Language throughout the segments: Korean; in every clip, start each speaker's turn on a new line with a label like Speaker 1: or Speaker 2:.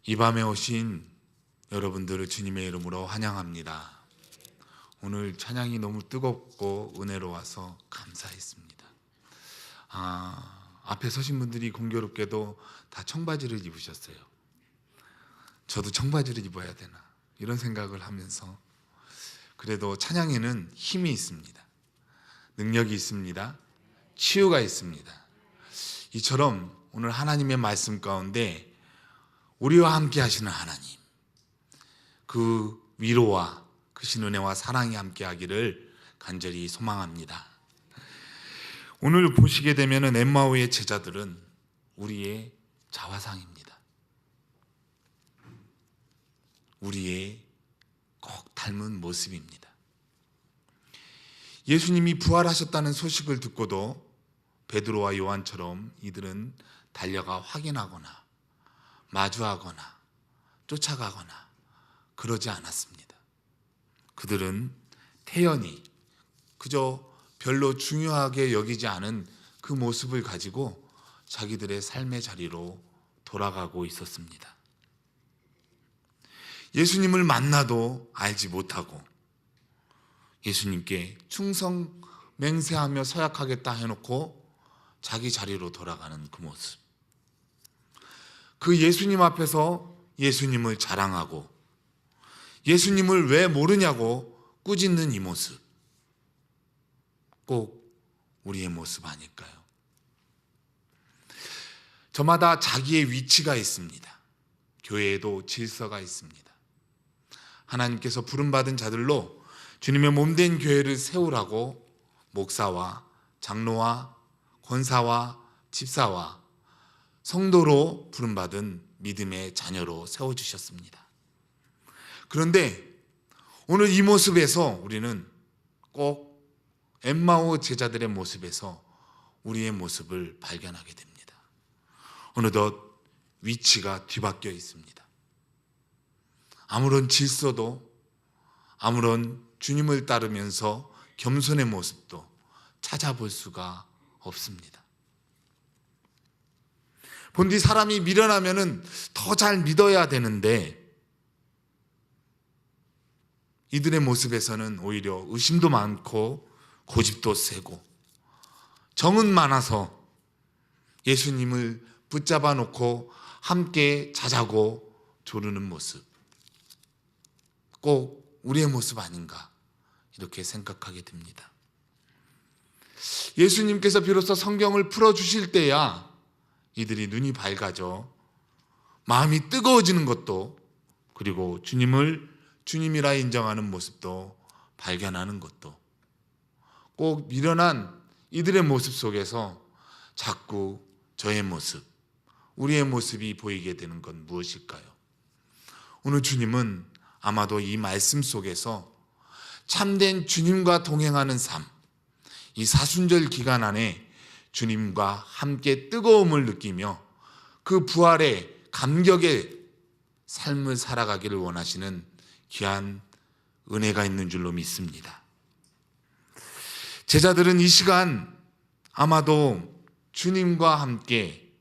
Speaker 1: 이 밤에 오신 여러분들을 주님의 이름으로 환영합니다. 오늘 찬양이 너무 뜨겁고 은혜로워서 감사했습니다. 앞에 서신 분들이 공교롭게도 다 청바지를 입으셨어요. 저도 청바지를 입어야 되나 이런 생각을 하면서, 그래도 찬양에는 힘이 있습니다. 능력이 있습니다. 치유가 있습니다. 이처럼 오늘 하나님의 말씀 가운데 우리와 함께 하시는 하나님, 그 위로와 그 신은혜와 사랑이 함께 하기를 간절히 소망합니다. 오늘 보시게 되면 엠마오의 제자들은 우리의 자화상입니다. 우리의 꼭 닮은 모습입니다. 예수님이 부활하셨다는 소식을 듣고도 베드로와 요한처럼 이들은 달려가 확인하거나 마주하거나 쫓아가거나 그러지 않았습니다. 그들은 태연히 그저 별로 중요하게 여기지 않은 그 모습을 가지고 자기들의 삶의 자리로 돌아가고 있었습니다. 예수님을 만나도 알지 못하고 예수님께 충성 맹세하며 서약하겠다 해놓고 자기 자리로 돌아가는 그 모습, 그 예수님 앞에서 예수님을 자랑하고 예수님을 왜 모르냐고 꾸짖는 이 모습, 꼭 우리의 모습 아닐까요? 저마다 자기의 위치가 있습니다. 교회에도 질서가 있습니다. 하나님께서 부름받은 자들로 주님의 몸된 교회를 세우라고 목사와 장로와 권사와 집사와 성도로 부름받은 믿음의 자녀로 세워주셨습니다. 그런데 오늘 이 모습에서 우리는 꼭 엠마오 제자들의 모습에서 우리의 모습을 발견하게 됩니다. 어느덧 위치가 뒤바뀌어 있습니다. 아무런 질서도, 아무런 주님을 따르면서 겸손의 모습도 찾아볼 수가 없습니다. 본디 사람이 미련하면은 더 잘 믿어야 되는데 이들의 모습에서는 오히려 의심도 많고 고집도 세고 정은 많아서 예수님을 붙잡아 놓고 함께 자자고 조르는 모습, 꼭 우리의 모습 아닌가 이렇게 생각하게 됩니다. 예수님께서 비로소 성경을 풀어주실 때야 이들이 눈이 밝아져 마음이 뜨거워지는 것도, 그리고 주님을 주님이라 인정하는 모습도 발견하는 것도, 꼭 미련한 이들의 모습 속에서 자꾸 저의 모습, 우리의 모습이 보이게 되는 건 무엇일까요? 오늘 주님은 아마도 이 말씀 속에서 참된 주님과 동행하는 삶, 이 사순절 기간 안에 주님과 함께 뜨거움을 느끼며 그 부활의 감격의 삶을 살아가기를 원하시는 귀한 은혜가 있는 줄로 믿습니다. 제자들은 이 시간 아마도 주님과 함께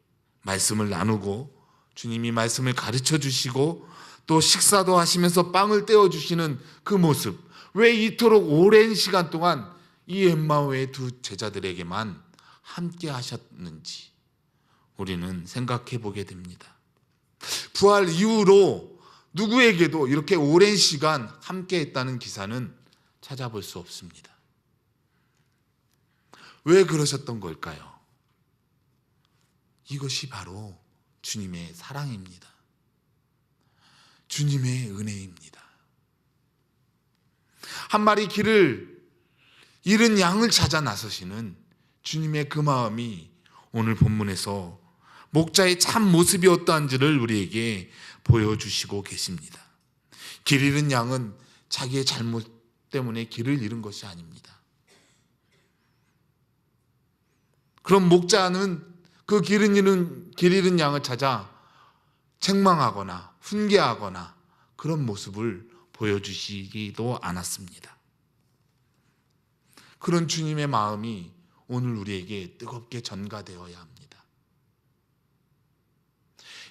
Speaker 1: 말씀을 나누고 주님이 말씀을 가르쳐 주시고 또 식사도 하시면서 빵을 떼어 주시는 그 모습, 왜 이토록 오랜 시간 동안 이 엠마오의 두 제자들에게만 함께 하셨는지 우리는 생각해 보게 됩니다. 부활 이후로 누구에게도 이렇게 오랜 시간 함께 했다는 기사는 찾아볼 수 없습니다. 왜 그러셨던 걸까요? 이것이 바로 주님의 사랑입니다. 주님의 은혜입니다. 한 마리 길을 잃은 양을 찾아 나서시는 주님의 그 마음이 오늘 본문에서 목자의 참 모습이 어떠한지를 우리에게 보여주시고 계십니다. 길 잃은 양은 자기의 잘못 때문에 길을 잃은 것이 아닙니다. 그럼 목자는 그 길 잃은 양을 찾아 책망하거나 훈계하거나 그런 모습을 보여주시기도 않았습니다. 그런 주님의 마음이 오늘 우리에게 뜨겁게 전가되어야 합니다.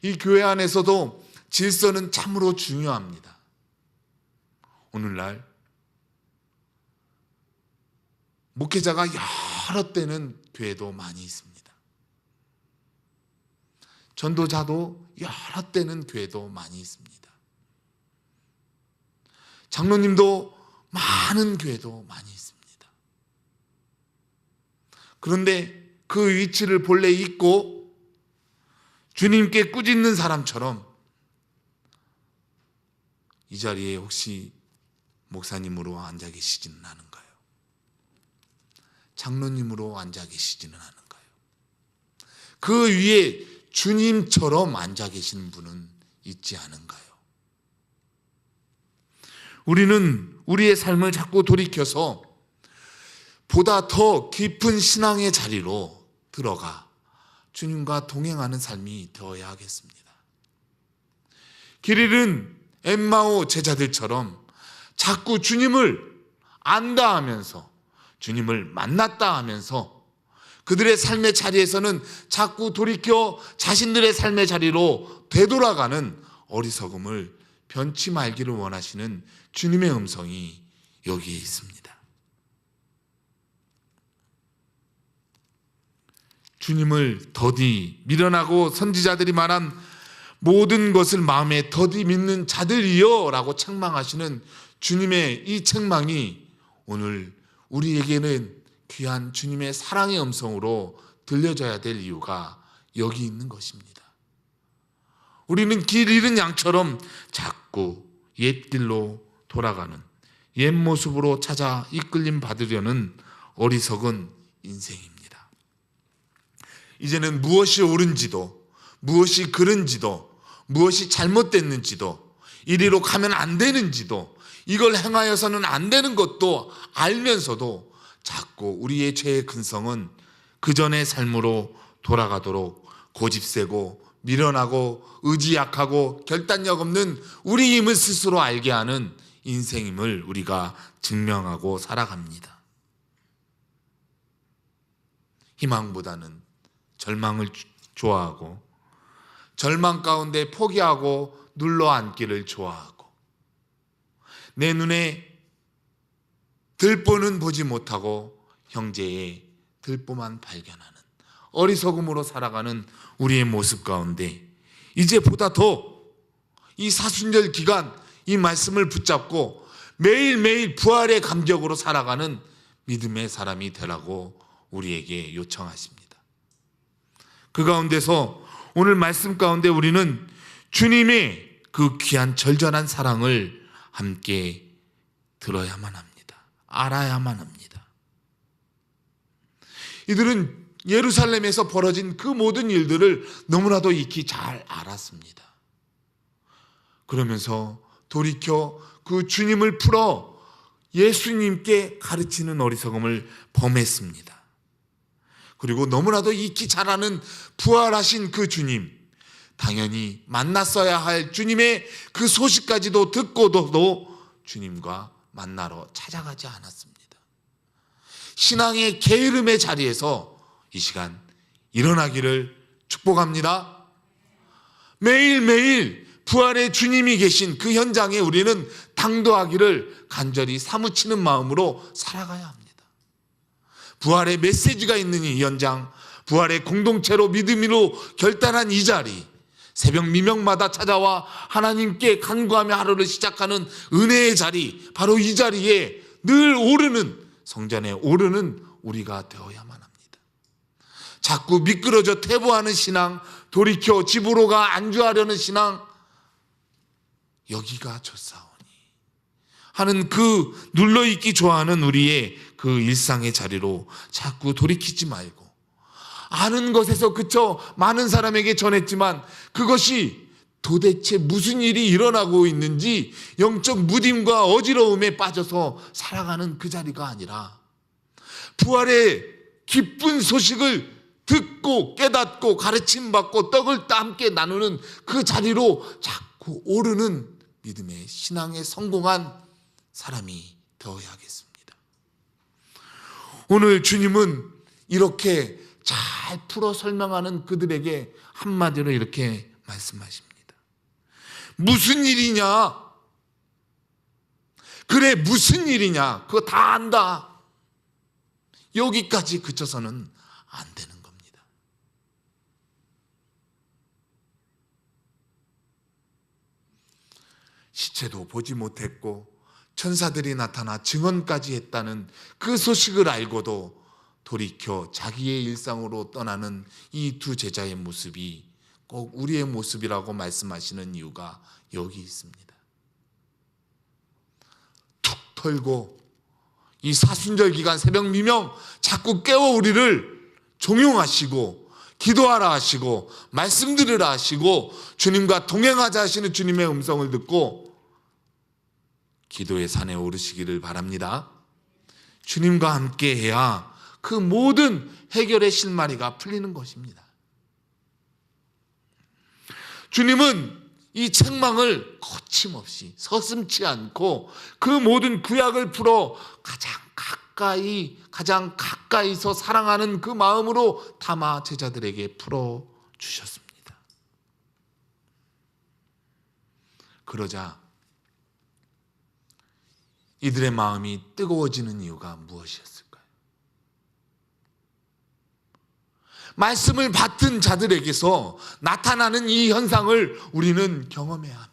Speaker 1: 이 교회 안에서도 질서는 참으로 중요합니다. 오늘날 목회자가 여러 때는 교회도 많이 있습니다. 전도자도 여러 때는 교회도 많이 있습니다. 장로님도 많은 교회도 많이 있습니다. 그런데 그 위치를 본래 잊고 주님께 꾸짖는 사람처럼 이 자리에 혹시 목사님으로 앉아 계시지는 않은가요? 장로님으로 앉아 계시지는 않은가요? 그 위에 주님처럼 앉아 계시는 분은 있지 않은가요? 우리는 우리의 삶을 자꾸 돌이켜서 보다 더 깊은 신앙의 자리로 들어가 주님과 동행하는 삶이 되어야 하겠습니다. 길 잃은 엠마오 제자들처럼 자꾸 주님을 안다 하면서 주님을 만났다 하면서 그들의 삶의 자리에서는 자꾸 돌이켜 자신들의 삶의 자리로 되돌아가는 어리석음을 변치 말기를 원하시는 주님의 음성이 여기에 있습니다. 주님을 더디 미련하고 선지자들이 말한 모든 것을 마음에 더디 믿는 자들이여 라고 책망하시는 주님의 이 책망이 오늘 우리에게는 귀한 주님의 사랑의 음성으로 들려져야 될 이유가 여기 있는 것입니다. 우리는 길 잃은 양처럼 자꾸 옛길로 돌아가는 옛 모습으로 찾아 이끌림 받으려는 어리석은 인생입니다. 이제는 무엇이 옳은지도 무엇이 그른지도 무엇이 잘못됐는지도 이리로 가면 안 되는지도 이걸 행하여서는 안 되는 것도 알면서도 자꾸 우리의 죄의 근성은 그전의 삶으로 돌아가도록 고집세고 미련하고 의지 약하고 결단력 없는 우리 힘을 스스로 알게 하는 인생임을 우리가 증명하고 살아갑니다. 희망보다는 절망을 좋아하고 절망 가운데 포기하고 눌러앉기를 좋아하고 내 눈에 들보는 보지 못하고 형제의 들보만 발견하는 어리석음으로 살아가는 우리의 모습 가운데 이제 보다 더 이 사순절 기간 이 말씀을 붙잡고 매일매일 부활의 감격으로 살아가는 믿음의 사람이 되라고 우리에게 요청하십니다. 그 가운데서 오늘 말씀 가운데 우리는 주님의 그 귀한 절절한 사랑을 함께 들어야만 합니다. 알아야만 합니다. 이들은 예루살렘에서 벌어진 그 모든 일들을 너무나도 익히 잘 알았습니다. 그러면서 돌이켜 그 주님을 풀어 예수님께 가르치는 어리석음을 범했습니다. 그리고 너무나도 익히 잘 아는 부활하신 그 주님, 당연히 만났어야 할 주님의 그 소식까지도 듣고도 주님과 만나러 찾아가지 않았습니다. 신앙의 게으름의 자리에서 이 시간 일어나기를 축복합니다. 매일매일 부활의 주님이 계신 그 현장에 우리는 당도하기를 간절히 사무치는 마음으로 살아가야 합니다. 부활의 메시지가 있는 이 현장, 부활의 공동체로 믿음으로 결단한 이 자리, 새벽 미명마다 찾아와 하나님께 간구하며 하루를 시작하는 은혜의 자리, 바로 이 자리에 늘 오르는, 성전에 오르는 우리가 되어야만 합니다. 자꾸 미끄러져 퇴보하는 신앙, 돌이켜 집으로 가 안주하려는 신앙, 여기가 좋사오니 하는 그 눌러있기 좋아하는 우리의 그 일상의 자리로 자꾸 돌이키지 말고, 아는 것에서 그쳐 많은 사람에게 전했지만 그것이 도대체 무슨 일이 일어나고 있는지 영적 무딤과 어지러움에 빠져서 살아가는 그 자리가 아니라 부활의 기쁜 소식을 듣고 깨닫고 가르침받고 떡을 함께 나누는 그 자리로 자꾸 오르는 믿음의 신앙에 성공한 사람이 되어야 하겠습니다. 오늘 주님은 이렇게 잘 풀어 설명하는 그들에게 한마디로 이렇게 말씀하십니다. 무슨 일이냐? 그래, 무슨 일이냐? 그거 다 안다. 여기까지 그쳐서는 안 되는 겁니다. 시체도 보지 못했고 천사들이 나타나 증언까지 했다는 그 소식을 알고도 돌이켜 자기의 일상으로 떠나는 이 두 제자의 모습이 꼭 우리의 모습이라고 말씀하시는 이유가 여기 있습니다. 툭 털고 이 사순절 기간 새벽 미명 자꾸 깨워 우리를 종용하시고 기도하라 하시고 말씀 들으라 하시고 주님과 동행하자 하시는 주님의 음성을 듣고 기도의 산에 오르시기를 바랍니다. 주님과 함께 해야 그 모든 해결의 실마리가 풀리는 것입니다. 주님은 이 책망을 거침없이 서슴지 않고 그 모든 구약을 풀어 가장 가까이서 사랑하는 그 마음으로 담아 제자들에게 풀어 주셨습니다. 그러자 이들의 마음이 뜨거워지는 이유가 무엇이었을까요? 말씀을 받은 자들에게서 나타나는 이 현상을 우리는 경험해야 합니다.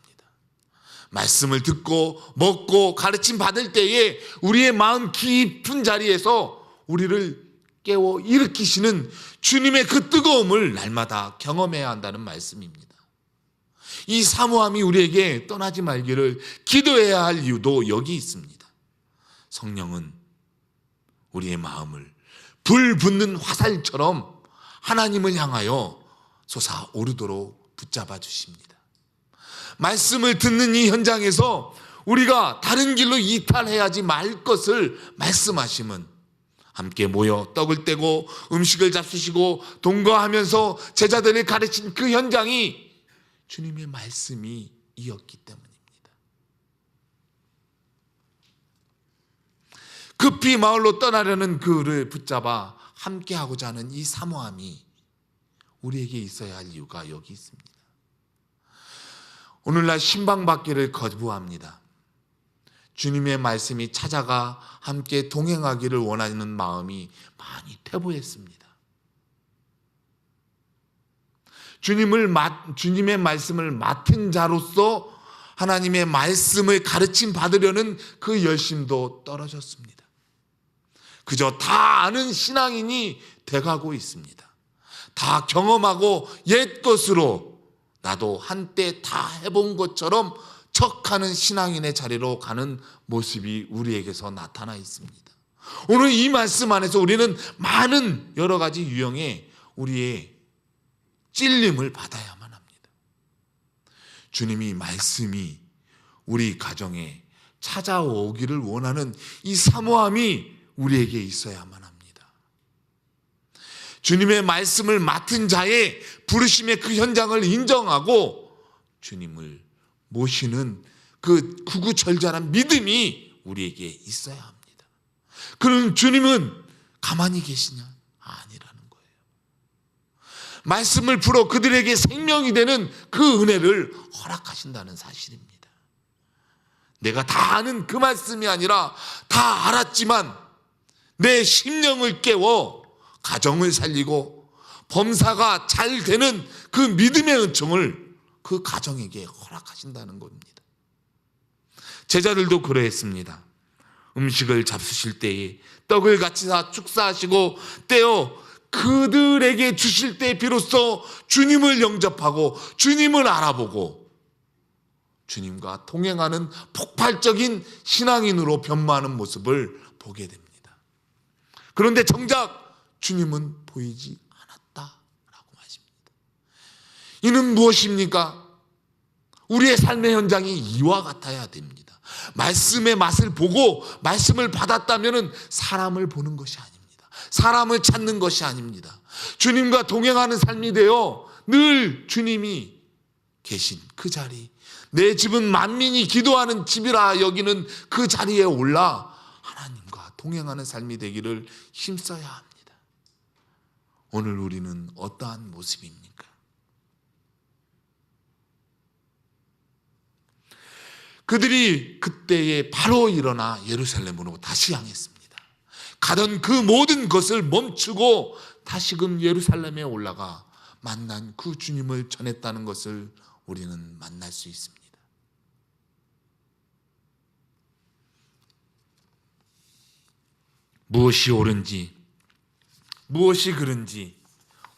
Speaker 1: 말씀을 듣고 먹고 가르침 받을 때에 우리의 마음 깊은 자리에서 우리를 깨워 일으키시는 주님의 그 뜨거움을 날마다 경험해야 한다는 말씀입니다. 이 사모함이 우리에게 떠나지 말기를 기도해야 할 이유도 여기 있습니다. 성령은 우리의 마음을 불 붙는 화살처럼 하나님을 향하여 솟아오르도록 붙잡아 주십니다. 말씀을 듣는 이 현장에서 우리가 다른 길로 이탈해야지 말 것을 말씀하심은 함께 모여 떡을 떼고 음식을 잡수시고 동거하면서 제자들을 가르친 그 현장이 주님의 말씀이 이었기 때문입니다. 급히 마을로 떠나려는 그를 붙잡아 함께하고자 하는 이 사모함이 우리에게 있어야 할 이유가 여기 있습니다. 오늘날 신방받기를 거부합니다. 주님의 말씀이 찾아가 함께 동행하기를 원하는 마음이 많이 퇴보했습니다. 주님의 말씀을 맡은 자로서 하나님의 말씀을 가르침 받으려는 그 열심도 떨어졌습니다. 그저 다 아는 신앙인이 돼가고 있습니다. 다 경험하고 옛 것으로 나도 한때 다 해본 것처럼 척하는 신앙인의 자리로 가는 모습이 우리에게서 나타나 있습니다. 오늘 이 말씀 안에서 우리는 많은 여러 가지 유형의 우리의 찔림을 받아야만 합니다. 주님이 말씀이 우리 가정에 찾아오기를 원하는 이 사모함이 우리에게 있어야만 합니다. 주님의 말씀을 맡은 자의 부르심의 그 현장을 인정하고 주님을 모시는 그 구구절절한 믿음이 우리에게 있어야 합니다. 그럼 주님은 가만히 계시냐? 아니라는 거예요. 말씀을 풀어 그들에게 생명이 되는 그 은혜를 허락하신다는 사실입니다. 내가 다 아는 그 말씀이 아니라 다 알았지만 내 심령을 깨워 가정을 살리고 범사가 잘 되는 그 믿음의 은총을 그 가정에게 허락하신다는 겁니다. 제자들도 그러했습니다. 음식을 잡수실 때에 떡을 같이 다 축사하시고 떼어 그들에게 주실 때 비로소 주님을 영접하고 주님을 알아보고 주님과 동행하는 폭발적인 신앙인으로 변모하는 모습을 보게 됩니다. 그런데 정작 주님은 보이지 않았다라고 하십니다. 이는 무엇입니까? 우리의 삶의 현장이 이와 같아야 됩니다. 말씀의 맛을 보고 말씀을 받았다면 사람을 보는 것이 아닙니다. 사람을 찾는 것이 아닙니다. 주님과 동행하는 삶이 되어 늘 주님이 계신 그 자리, 내 집은 만민이 기도하는 집이라 여기는 그 자리에 올라 하나님과 동행하는 삶이 되기를 힘써야 합니다. 오늘 우리는 어떠한 모습입니까? 그들이 그때에 바로 일어나 예루살렘으로 다시 향했습니다. 가던 그 모든 것을 멈추고 다시금 예루살렘에 올라가 만난 그 주님을 전했다는 것을 우리는 만날 수 있습니다. 무엇이 옳은지, 무엇이 그른지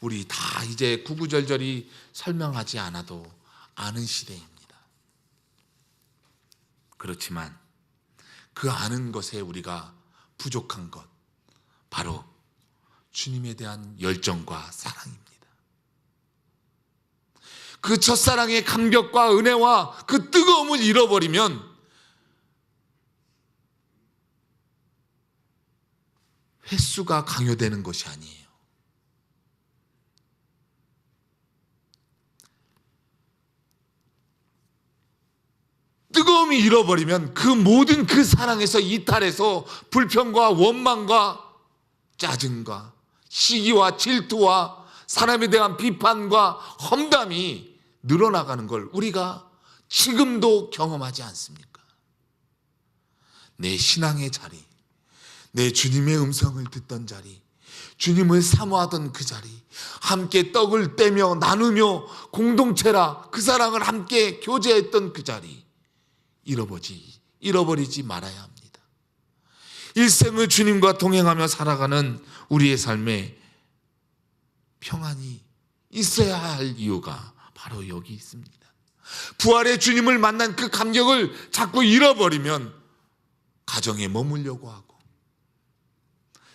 Speaker 1: 우리 다 이제 구구절절히 설명하지 않아도 아는 시대입니다. 그렇지만 그 아는 것에 우리가 부족한 것, 바로 주님에 대한 열정과 사랑입니다. 그 첫사랑의 감격과 은혜와 그 뜨거움을 잃어버리면 횟수가 강요되는 것이 아니에요. 뜨거움이 잃어버리면 그 모든 그 사랑에서 이탈해서 불평과 원망과 짜증과 시기와 질투와 사람에 대한 비판과 험담이 늘어나가는 걸 우리가 지금도 경험하지 않습니까? 내 신앙의 자리, 내 주님의 음성을 듣던 자리, 주님을 사모하던 그 자리, 함께 떡을 떼며 나누며 공동체라 그 사랑을 함께 교제했던 그 자리, 잃어버리지 말아야 합니다. 일생을 주님과 동행하며 살아가는 우리의 삶에 평안이 있어야 할 이유가 바로 여기 있습니다. 부활의 주님을 만난 그 감격을 자꾸 잃어버리면 가정에 머물려고 하고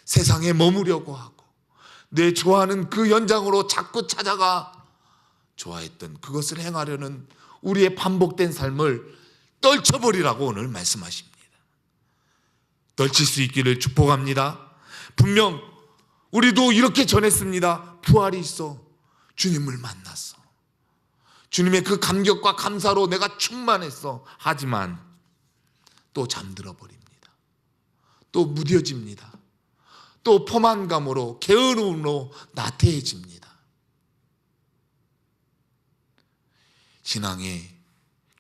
Speaker 1: 세상에 머무려고 하고 내 좋아하는 그 연장으로 자꾸 찾아가 좋아했던 그것을 행하려는 우리의 반복된 삶을 떨쳐버리라고 오늘 말씀하십니다. 떨칠 수 있기를 축복합니다. 분명 우리도 이렇게 전했습니다. 부활이 있어. 주님을 만났어. 주님의 그 감격과 감사로 내가 충만했어. 하지만 또 잠들어 버립니다. 또 무뎌집니다. 또 포만감으로 게으름으로 나태해집니다. 신앙의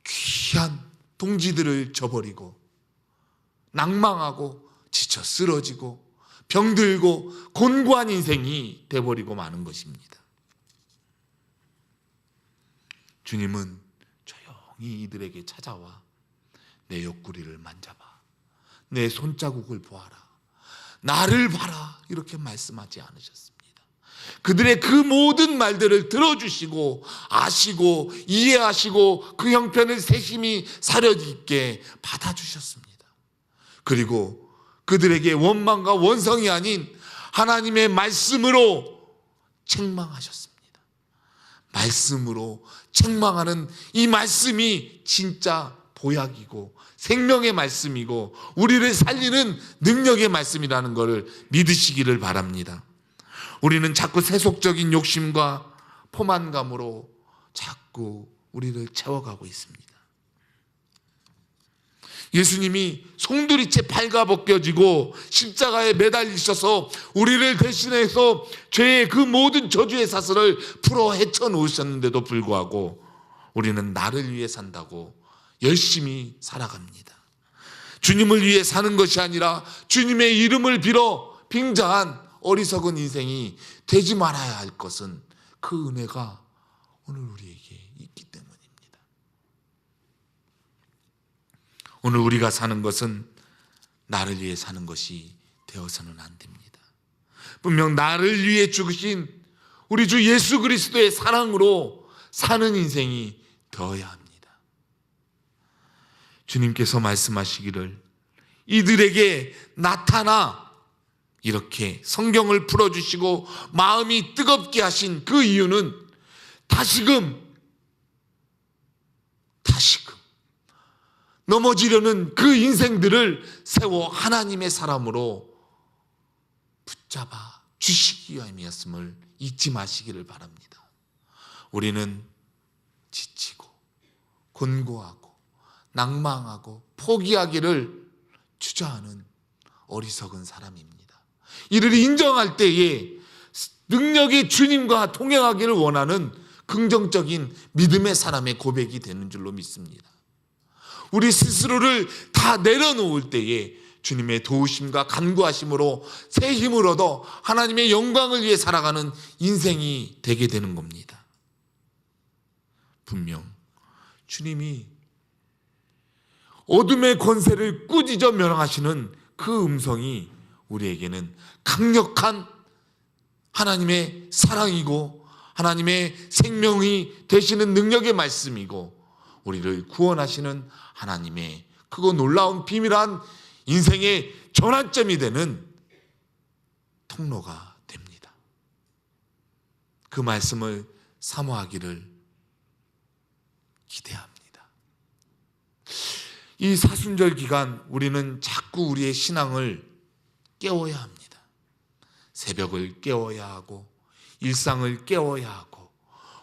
Speaker 1: 귀한 동지들을 저버리고 낭망하고 지쳐 쓰러지고 병들고 곤고한 인생이 돼버리고 마는 것입니다. 주님은 조용히 이들에게 찾아와 내 옆구리를 만져봐, 내 손자국을 보아라, 나를 봐라, 이렇게 말씀하지 않으셨습니다. 그들의 그 모든 말들을 들어주시고 아시고 이해하시고 그 형편을 세심히 사려있게 받아주셨습니다. 그리고 그들에게 원망과 원성이 아닌 하나님의 말씀으로 책망하셨습니다. 말씀으로 책망하는 이 말씀이 진짜 보약이고 생명의 말씀이고 우리를 살리는 능력의 말씀이라는 것을 믿으시기를 바랍니다. 우리는 자꾸 세속적인 욕심과 포만감으로 자꾸 우리를 채워가고 있습니다. 예수님이 송두리째 발가벗겨지고 십자가에 매달리셔서 우리를 대신해서 죄의 그 모든 저주의 사슬을 풀어 헤쳐놓으셨는데도 불구하고 우리는 나를 위해 산다고 열심히 살아갑니다. 주님을 위해 사는 것이 아니라 주님의 이름을 빌어 빙자한 어리석은 인생이 되지 말아야 할 것은 그 은혜가 오늘 우리에게 있기 때문입니다. 오늘 우리가 사는 것은 나를 위해 사는 것이 되어서는 안 됩니다. 분명 나를 위해 죽으신 우리 주 예수 그리스도의 사랑으로 사는 인생이 되어야 합니다. 주님께서 말씀하시기를 이들에게 나타나 이렇게 성경을 풀어주시고 마음이 뜨겁게 하신 그 이유는 다시금 넘어지려는 그 인생들을 세워 하나님의 사람으로 붙잡아 주시기 위함이었음을 잊지 마시기를 바랍니다. 우리는 지치고 곤고하고 낭망하고 포기하기를 주저하는 어리석은 사람입니다. 이를 인정할 때에 능력의 주님과 동행하기를 원하는 긍정적인 믿음의 사람의 고백이 되는 줄로 믿습니다. 우리 스스로를 다 내려놓을 때에 주님의 도우심과 간구하심으로 새 힘을 얻어 하나님의 영광을 위해 살아가는 인생이 되게 되는 겁니다. 분명 주님이 어둠의 권세를 꾸짖어 멸하시는 그 음성이 우리에게는 강력한 하나님의 사랑이고 하나님의 생명이 되시는 능력의 말씀이고 우리를 구원하시는 하나님의 크고 놀라운 비밀한 인생의 전환점이 되는 통로가 됩니다. 그 말씀을 사모하기를 기대합니다. 이 사순절 기간 우리는 자꾸 우리의 신앙을 깨워야 합니다. 새벽을 깨워야 하고 일상을 깨워야 하고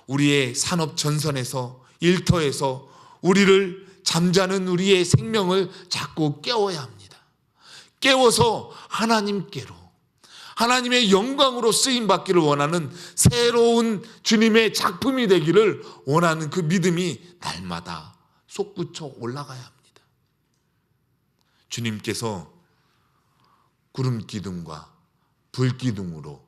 Speaker 1: 우리의 산업 전선에서 일터에서 우리를 잠자는 우리의 생명을 자꾸 깨워야 합니다. 깨워서 하나님께로 하나님의 영광으로 쓰임받기를 원하는 새로운 주님의 작품이 되기를 원하는 그 믿음이 날마다 솟구쳐 올라가야 합니다. 주님께서 구름 기둥과 불 기둥으로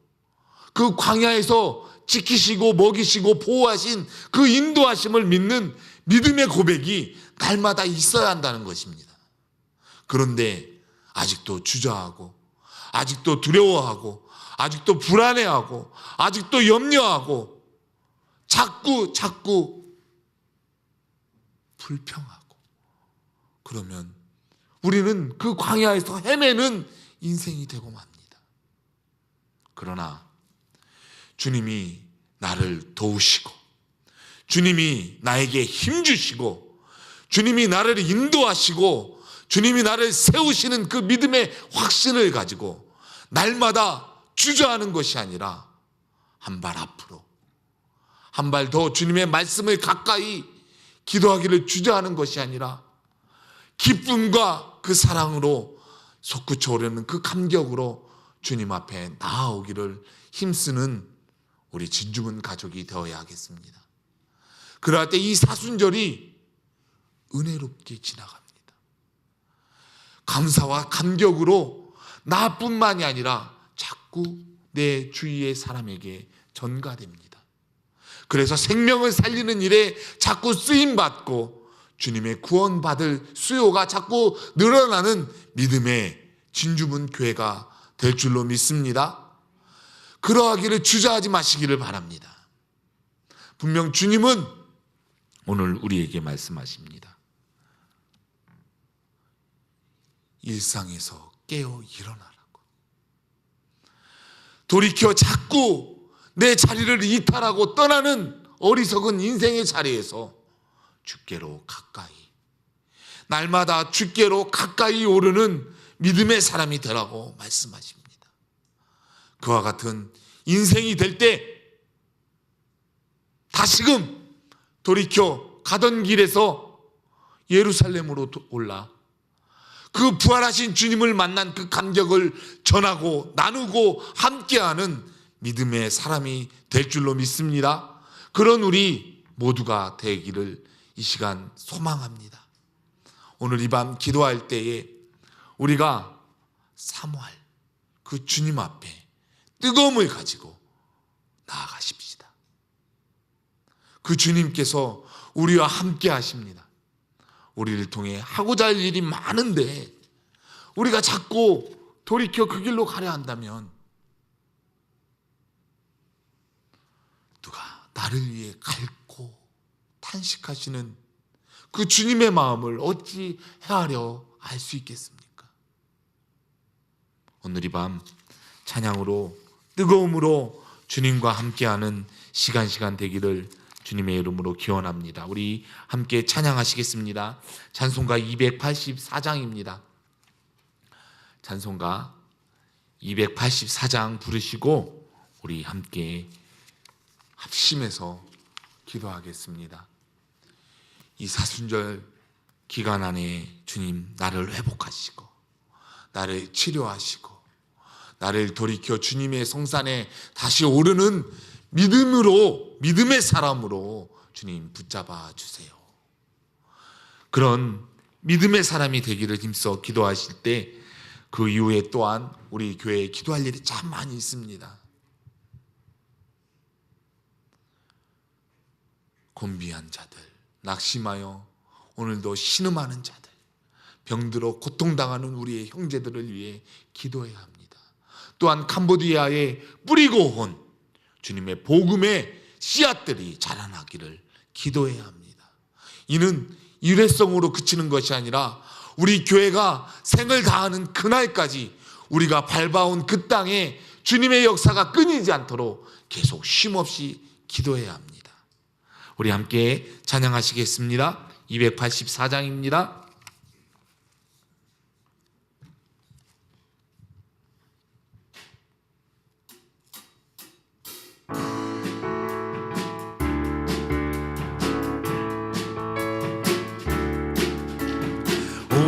Speaker 1: 그 광야에서 지키시고 먹이시고 보호하신 그 인도하심을 믿는 믿음의 고백이 날마다 있어야 한다는 것입니다. 그런데 아직도 주저하고 아직도 두려워하고 아직도 불안해하고 아직도 염려하고 자꾸 불평하고 그러면 우리는 그 광야에서 헤매는 인생이 되고 맙니다. 그러나 주님이 나를 도우시고 주님이 나에게 힘주시고 주님이 나를 인도하시고 주님이 나를 세우시는 그 믿음의 확신을 가지고 날마다 주저하는 것이 아니라 한 발 앞으로 한 발 더 주님의 말씀을 가까이 기도하기를 주저하는 것이 아니라 기쁨과 그 사랑으로 솟구쳐 오르는 그 감격으로 주님 앞에 나아오기를 힘쓰는 우리 진주문 가족이 되어야 하겠습니다. 그럴 때 이 사순절이 은혜롭게 지나갑니다. 감사와 감격으로 나뿐만이 아니라 자꾸 내 주위의 사람에게 전가됩니다. 그래서 생명을 살리는 일에 자꾸 쓰임받고 주님의 구원받을 수요가 자꾸 늘어나는 믿음의 진주문 교회가 될 줄로 믿습니다. 그러하기를 주저하지 마시기를 바랍니다. 분명 주님은 오늘 우리에게 말씀하십니다. 일상에서 깨어 일어나라고. 돌이켜 자꾸 내 자리를 이탈하고 떠나는 어리석은 인생의 자리에서 주께로 가까이, 날마다 주께로 가까이 오르는 믿음의 사람이 되라고 말씀하십니다. 그와 같은 인생이 될 때 다시금 돌이켜 가던 길에서 예루살렘으로 올라 그 부활하신 주님을 만난 그 감격을 전하고 나누고 함께하는 믿음의 사람이 될 줄로 믿습니다. 그런 우리 모두가 되기를 이 시간 소망합니다. 오늘 이 밤 기도할 때에 우리가 사모할 그 주님 앞에 뜨거움을 가지고 나아가십시다. 그 주님께서 우리와 함께 하십니다. 우리를 통해 하고자 할 일이 많은데 우리가 자꾸 돌이켜 그 길로 가려 한다면 누가 나를 위해 갈고 탄식하시는 그 주님의 마음을 어찌 헤아려 알 수 있겠습니까? 오늘 이 밤 찬양으로 뜨거움으로 주님과 함께하는 시간 되기를 주님의 이름으로 기원합니다. 우리 함께 찬양하시겠습니다. 찬송가 284장입니다. 찬송가 284장 부르시고 우리 함께 합심해서 기도하겠습니다. 이 사순절 기간 안에 주님 나를 회복하시고 나를 치료하시고 나를 돌이켜 주님의 성산에 다시 오르는 믿음의 사람으로 주님 붙잡아 주세요. 그런 믿음의 사람이 되기를 힘써 기도하실 때 그 이후에 또한 우리 교회에 기도할 일이 참 많이 있습니다. 곤비한 자들, 낙심하여 오늘도 신음하는 자들, 병들어 고통당하는 우리의 형제들을 위해 기도해야 합니다. 또한 캄보디아에 뿌리고 온 주님의 복음의 씨앗들이 자라나기를 기도해야 합니다. 이는 일회성으로 그치는 것이 아니라 우리 교회가 생을 다하는 그날까지 우리가 밟아온 그 땅에 주님의 역사가 끊이지 않도록 계속 쉼없이 기도해야 합니다. 우리 함께 찬양하시겠습니다. 284장입니다.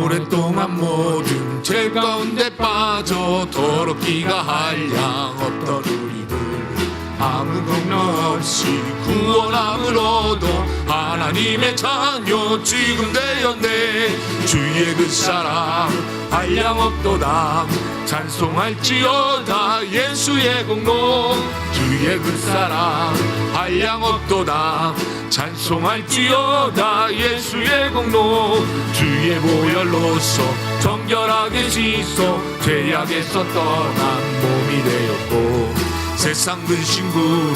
Speaker 1: 오랫동안 모든 죄 가운데 빠져 더럽기가 한량 없던 우리들 아무 공로 없이 구원함을 얻어 하나님의 자녀 지금 되었네. 주의 그 사랑 한량 없도다 찬송할지어다 예수의 공로. 주의 그 사랑 한량 없도다 찬송할지어다 예수의 공로. 주의 보혈로서 정결하게 씻어 죄악에서 떠난 몸이 되었고 세상 근심구름